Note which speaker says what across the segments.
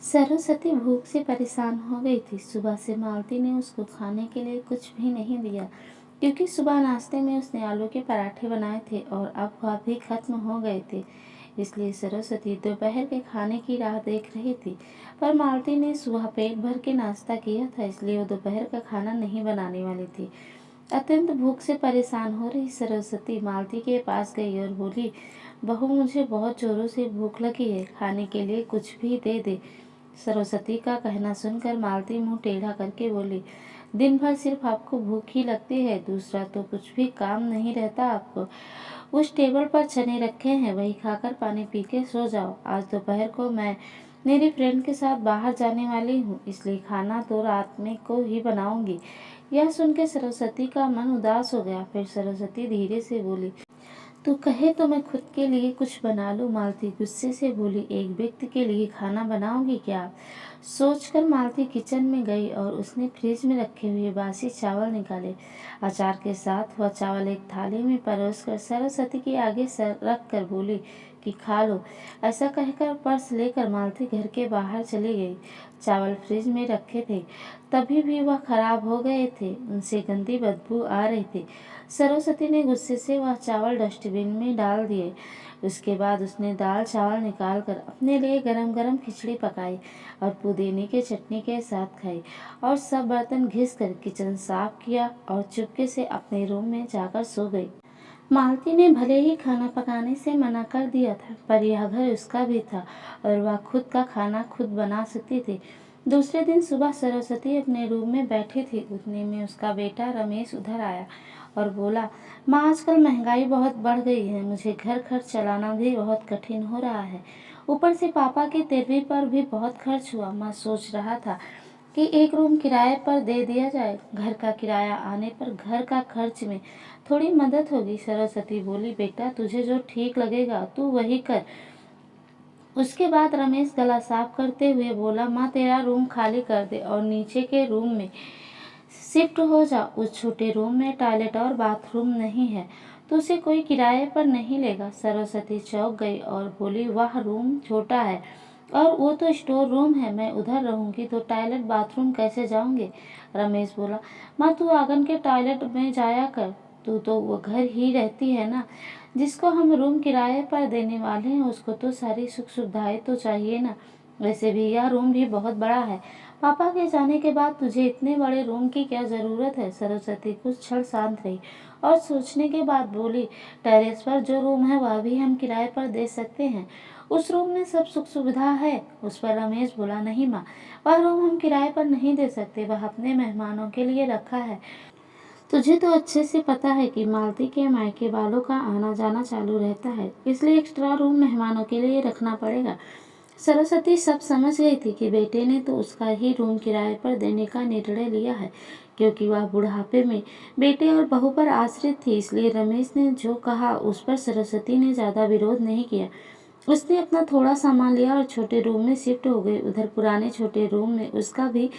Speaker 1: सरस्वती भूख से परेशान हो गई थी। सुबह से मालती ने उसको खाने के लिए कुछ भी नहीं दिया, क्योंकि सुबह नाश्ते में उसने आलू के पराठे बनाए थे और अब वह भी खत्म हो गए थे। इसलिए सरस्वती दोपहर के खाने की राह देख रही थी। पर मालती ने सुबह पेट भर के नाश्ता किया था, इसलिए वो दोपहर का खाना नहीं बनाने वाली थी। अत्यंत भूख से परेशान हो रही सरस्वती मालती के पास गई और बोली, बहू, मुझे बहुत जोरों से भूख लगी है, खाने के लिए कुछ भी दे दे। सरस्वती का कहना सुनकर मालती मुंह टेढ़ा करके बोली, दिन भर सिर्फ आपको भूख ही लगती है, दूसरा तो कुछ भी काम नहीं रहता आपको। उस टेबल पर चने रखे हैं, वही खाकर पानी पी के सो जाओ। आज दोपहर को मैं मेरी फ्रेंड के साथ बाहर जाने वाली हूँ, इसलिए खाना तो रात में को ही बनाऊंगी। यह सुनकर सरस्वती का मन उदास हो गया। फिर सरस्वती धीरे से बोली, तू कहे तो मैं खुद के लिए कुछ बना लूं। मालती गुस्से से बोली, एक व्यक्ति के लिए खाना बनाओगी क्या? सोचकर मालती किचन में गई और उसने फ्रिज में रखे हुए बासी चावल निकाले। अचार के साथ वह चावल एक थाली में परोसकर सरस्वती के आगे सर रख कर बोली कि खा लो। ऐसा कहकर पर्स लेकर मालती घर के बाहर चली गई। चावल फ्रिज में रखे थे, तभी भी वह खराब हो गए थे, उनसे गंदी बदबू आ रही थी। सरस्वती ने गुस्से से वह चावल डस्टबिन में डाल दिए। उसके बाद उसने दाल चावल निकालकर अपने लिए गरम गरम खिचड़ी पकाई और पुदीने की चटनी के साथ खाई और सब बर्तन घिस कर किचन साफ किया और चुपके से अपने रूम में जाकर सो गई। मालती ने भले ही खाना पकाने से मना कर दिया था, पर यह घर उसका भी था और वह खुद का खाना खुद बना सकती थी। दूसरे दिन सुबह सरस्वती अपने रूम में बैठी थी, उतने में उसका बेटा रमेश उधर आया और बोला, माँ, आजकल महंगाई बहुत बढ़ गई है, मुझे घर खर्च चलाना भी बहुत कठिन हो रहा है। ऊपर से पापा की तेरहवीं पर भी बहुत खर्च हुआ। मैं सोच रहा था कि एक रूम किराए पर दे दिया जाए, घर का किराया आने पर घर का खर्च में थोड़ी मदद होगी। सरस्वती बोली, बेटा, तुझे जो ठीक लगेगा तू वही कर। उसके बाद रमेश गला साफ करते हुए बोला, माँ, तेरा रूम खाली कर दे और नीचे के रूम में शिफ्ट हो जा। उस छोटे रूम में टॉयलेट और बाथरूम नहीं है, तो उसे कोई किराए पर नहीं लेगा। सरस्वती चौंक गई और बोली, वह रूम छोटा है और वो तो स्टोर रूम है, मैं उधर रहूंगी तो टॉयलेट बाथरूम कैसे जाऊंगे? रमेश बोला, माँ, तू आंगन के टॉयलेट में जाया कर, तू तो वो घर ही रहती है ना। जिसको हम रूम किराए पर देने वाले हैं उसको तो सारी सुख सुविधाएं तो चाहिए ना। वैसे भी यह रूम भी बहुत बड़ा है, पापा के जाने के बाद तुझे इतने बड़े रूम की क्या जरूरत है? सरस्वती कुछ क्षण शांत रही और सोचने के बाद बोली, टेरेस पर जो रूम है वह भी हम किराए पर दे सकते हैं, उस रूम में सब सुख सुविधा है। उस पर रमेश बोला, नहीं माँ, वह रूम हम किराए पर नहीं दे सकते, वह अपने मेहमानों के लिए रखा है। तुझे तो अच्छे से पता है कि मालती के मायके वालों का आना जाना चालू रहता है, इसलिए एक्स्ट्रा रूम मेहमानों के लिए रखना पड़ेगा। सरस्वती सब समझ गई थी कि बेटे ने तो उसका ही रूम किराए पर देने का निर्णय लिया है, क्योंकि वह बुढ़ापे में बेटे और बहू पर आश्रित थी। इसलिए रमेश ने जो कहा उस पर सरस्वती ने ज़्यादा विरोध नहीं किया। उसने अपना थोड़ा सामान लिया और छोटे रूम में शिफ्ट हो गई। उधर पुराने छोटे रूम में उसका भी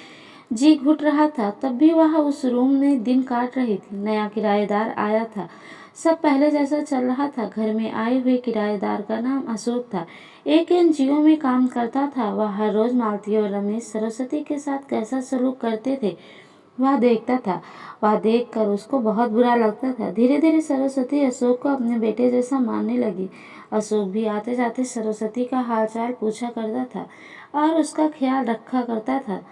Speaker 1: जी घुट रहा था, तब भी वह उस रूम में दिन काट रही थी। नया किराएदार आया था, सब पहले जैसा चल रहा था। घर में आए हुए किराएदार का नाम अशोक था, एक एनजीओ में काम करता था। वह हर रोज मालती और रमेश सरस्वती के साथ कैसा सलूक करते थे वह देखता था। वह देखकर उसको बहुत बुरा लगता था। धीरे धीरे सरस्वती अशोक को अपने बेटे जैसा मानने लगी। अशोक भी आते जाते सरस्वती का हालचाल पूछा करता था और उसका ख्याल रखा करता था।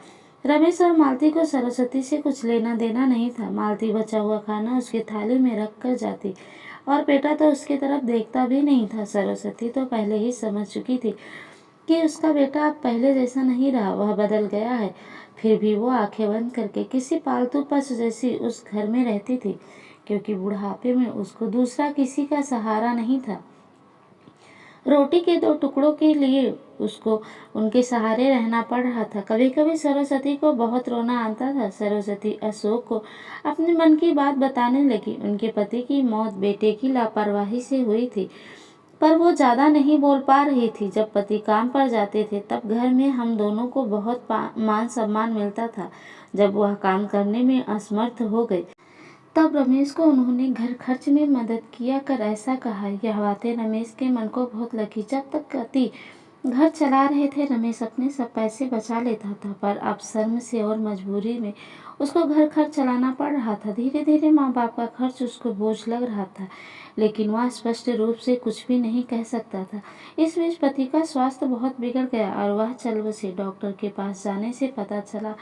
Speaker 1: रमेश और मालती को सरस्वती से कुछ लेना देना नहीं था। मालती बचा हुआ खाना उसकी थाली में रख कर जाती और बेटा तो उसकी तरफ देखता भी नहीं था। सरस्वती तो पहले ही समझ चुकी थी कि उसका बेटा अब पहले जैसा नहीं रहा, वह बदल गया है। फिर भी वो आंखें बंद करके किसी पालतू पशु जैसी उस घर में रहती थी, क्योंकि बुढ़ापे में उसको दूसरा किसी का सहारा नहीं था। रोटी के दो टुकड़ों के लिए उसको उनके सहारे रहना पड़ रहा था। कभी कभी सरस्वती को बहुत रोना आता था। सरस्वती अशोक को अपने मन की बात बताने लगी। उनके पति की मौत बेटे की लापरवाही से हुई थी, पर वो ज्यादा नहीं बोल पा रही थी। जब पति काम पर जाते थे तब घर में हम दोनों को बहुत मान सम्मान मिलता था। जब वह काम करने में असमर्थ हो गए तब रमेश को उन्होंने घर खर्च में मदद किया कर ऐसा कहा। यह बातें रमेश के मन को बहुत लगी। जब तक पति घर चला रहे थे। रमेश अपने सब पैसे बचा लेता था, पर अब शर्म से और मजबूरी में उसको घर खर्च चलाना पड़ रहा था। धीरे धीरे माँ बाप का खर्च उसको बोझ लग रहा था, लेकिन वह स्पष्ट रूप से कुछ भी नहीं कह सकता था। इस बीच पति का स्वास्थ्य बहुत बिगड़ गया और वह चल बसे। डॉक्टर के पास जाने से पता चला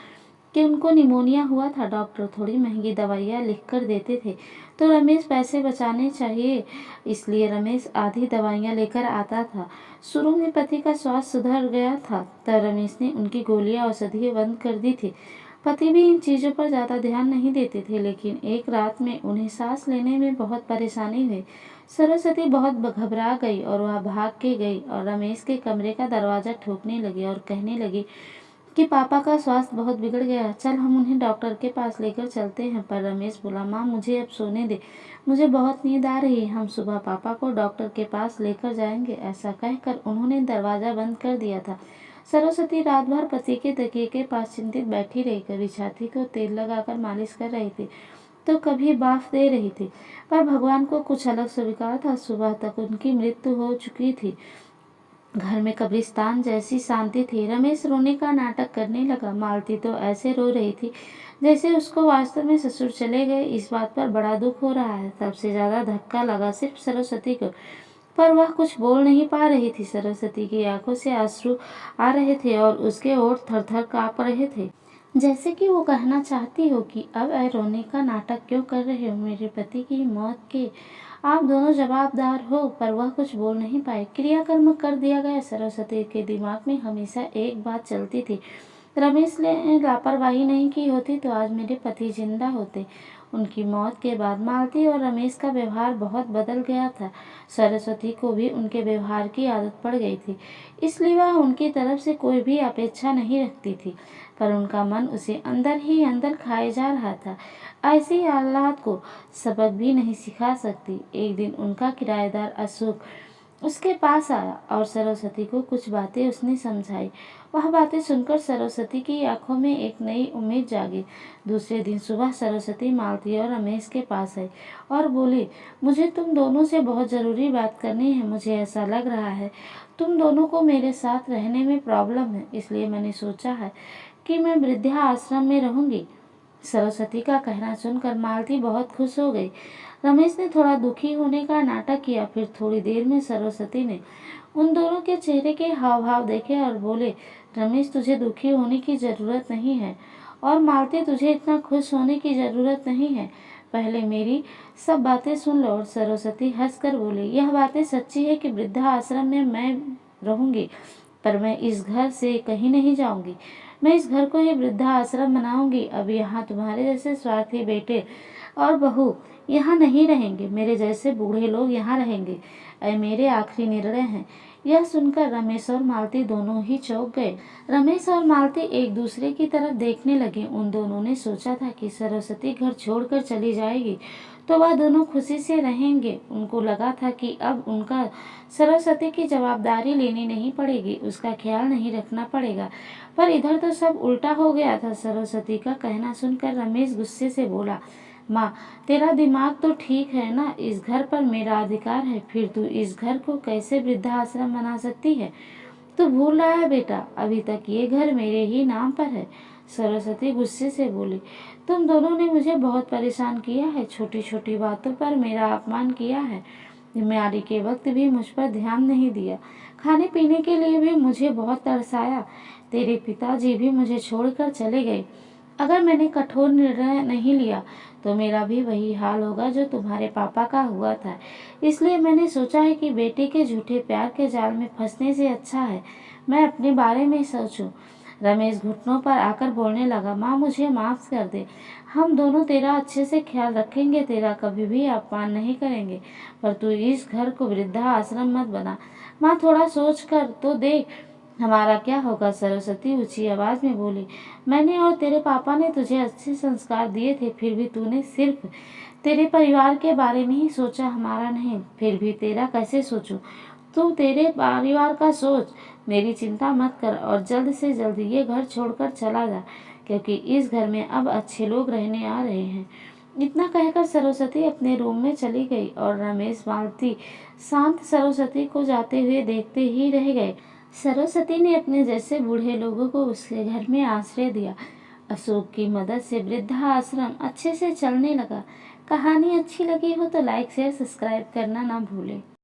Speaker 1: कि उनको निमोनिया हुआ था। डॉक्टर थोड़ी महंगी दवाइयाँ लिख कर देते थे, तो रमेश पैसे बचाने चाहिए, इसलिए रमेश आधी दवाइयाँ लेकर आता था। शुरू में पति का स्वास्थ्य सुधर गया था, तब रमेश ने उनकी गोलियाँ औषधियाँ बंद कर दी थी। पति भी इन चीज़ों पर ज़्यादा ध्यान नहीं देते थे, लेकिन एक रात में उन्हें सांस लेने में बहुत परेशानी हुई। सरस्वती बहुत घबरा गई और वह भाग के गई और रमेश के कमरे का दरवाज़ा ठोकने लगी और कहने लगी कि पापा का स्वास्थ्य बहुत बिगड़ गया, चल हम उन्हें डॉक्टर के पास लेकर चलते हैं। पर रमेश बोला, माँ मुझे अब सोने दे, मुझे बहुत नींद आ रही है, हम सुबह पापा को डॉक्टर के पास लेकर जाएंगे। ऐसा कहकर उन्होंने दरवाज़ा बंद कर दिया था। सरस्वती रात भर पति के तकिए के पास चिंतित बैठी रही। कभी छाती को तेल लगाकर मालिश कर रही थी, तो कभी बाफ दे रही थी, पर भगवान को कुछ अलग स्वीकार था। सुबह तक उनकी मृत्यु हो चुकी थी। घर में कब्रिस्तान जैसी शांति थी। रमेश रोने का नाटक करने लगा। मालती तो ऐसे रो रही थी जैसे उसको वास्तव में ससुर चले गए। इस बात पर बड़ा दुख हो रहा है। सबसे ज्यादा धक्का लगा सिर्फ सरस्वती को, पर वह कुछ बोल नहीं पा रही थी। सरस्वती की आंखों से आंसू आ रहे थे और उसके होंठ थर-थर कांप रहे थे, जैसे कि वो कहना चाहती हो कि अब ऐ रोने का नाटक क्यों कर रहे हो, मेरे पति की मौत के आप दोनों जवाबदार हो। पर वह कुछ बोल नहीं पाए। क्रियाकर्म कर दिया गया। सरस्वती के दिमाग में हमेशा एक बात चलती थी, रमेश ने लापरवाही नहीं की होती तो आज मेरे पति जिंदा होते। उनकी मौत के बाद मालती और रमेश का व्यवहार बहुत बदल गया था। सरस्वती को भी उनके व्यवहार की आदत पड़ गई थी, इसलिए वह उनकी तरफ से कोई भी अपेक्षा नहीं रखती थी, पर उनका मन उसे अंदर ही अंदर खाए जा रहा था। ऐसी हालात को सबक भी नहीं सिखा सकती। एक दिन उनका किराएदार अशोक उसके पास आया और सरस्वती को कुछ बातें उसने समझाई। वह बातें सुनकर सरस्वती की आंखों में एक नई उम्मीद जागी। दूसरे दिन सुबह सरस्वती मालती और रमेश के पास आई और बोली, मुझे तुम दोनों से बहुत ज़रूरी बात करनी है। मुझे ऐसा लग रहा है तुम दोनों को मेरे साथ रहने में प्रॉब्लम है, इसलिए मैंने सोचा है कि मैं वृद्धा आश्रम में रहूंगी। सरस्वती का कहना सुनकर मालती बहुत खुश हो गई। रमेश ने थोड़ा दुखी होने का नाटक किया। फिर थोड़ी देर में सरस्वती ने उन दोनों के चेहरे के हाव भाव देखे और बोले, रमेश तुझे दुखी होने की ज़रूरत नहीं है और मालती तुझे इतना खुश होने की ज़रूरत नहीं है। पहले मेरी सब बातें सुन लो। और सरस्वती हंसकर बोली, यह बातें सच्ची है कि वृद्धा आश्रम में मैं रहूंगी, पर मैं इस घर से कहीं नहीं जाऊंगी। मैं इस घर को ही वृद्धा आश्रम बनाऊंगी। अब यहाँ तुम्हारे जैसे स्वार्थी बेटे और बहू यहाँ नहीं रहेंगे, मेरे जैसे बूढ़े लोग यहाँ रहेंगे। ये मेरे आखिरी निर्णय हैं। यह सुनकर रमेश और मालती दोनों ही चौंक गए। रमेश और मालती एक दूसरे की तरफ देखने लगे। उन दोनों ने सोचा था कि सरस्वती घर छोड़कर चली जाएगी तो वह दोनों खुशी से रहेंगे। उनको लगा था कि अब उनका सरस्वती की जवाबदारी लेनी नहीं पड़ेगी, उसका ख्याल नहीं रखना पड़ेगा। पर इधर तो सब उल्टा हो गया था। सरस्वती का कहना सुनकर रमेश गुस्से से बोला, माँ तेरा दिमाग तो ठीक है ना, इस घर पर मेरा अधिकार है, फिर तू इस घर को कैसे वृद्धाश्रम बना सकती है। तू भूल रहा है बेटा, अभी तक ये घर मेरे ही नाम पर है। सरस्वती गुस्से से बोली, तुम दोनों ने मुझे बहुत परेशान किया है, छोटी छोटी बातों पर मेरा अपमान किया है, बीमारी के वक्त भी मुझ पर ध्यान नहीं दिया, खाने पीने के लिए भी मुझे बहुत तरसाया। तेरे पिताजी भी मुझे छोड़कर चले गए। अगर मैंने कठोर निर्णय नहीं लिया तो मेरा भी वही हाल होगा जो तुम्हारे पापा का हुआ था। इसलिए मैंने सोचा है कि बेटे के झूठे प्यार के जाल में फंसने से अच्छा है मैं अपने बारे में सोचूं। रमेश घुटनों पर आकर बोलने लगा, माँ मुझे माफ कर दे, हम दोनों तेरा अच्छे से ख्याल रखेंगे, तेरा कभी भी अपमान नहीं करेंगे, पर तू इस घर को वृद्धा आश्रम मत बना। माँ थोड़ा सोच कर तो देख हमारा क्या होगा। सरस्वती ऊंची आवाज में बोली, मैंने और तेरे पापा ने तुझे अच्छे संस्कार दिए थे, फिर भी तूने सिर्फ तेरे परिवार के बारे में ही सोचा, हमारा नहीं। फिर भी तेरा कैसे सोचूं? तू तेरे परिवार का सोच, मेरी चिंता मत कर और जल्द से जल्द ये घर छोड़कर चला जा, क्योंकि इस घर में अब अच्छे लोग रहने आ रहे हैं। इतना कहकर सरस्वती अपने रूम में चली गई और रमेश मालती शांत सरस्वती को जाते हुए देखते ही रह गए। सरस्वती ने अपने जैसे बूढ़े लोगों को उसके घर में आश्रय दिया। अशोक की मदद से वृद्धा आश्रम अच्छे से चलने लगा। कहानी अच्छी लगी हो तो लाइक शेयर सब्सक्राइब करना ना भूलें।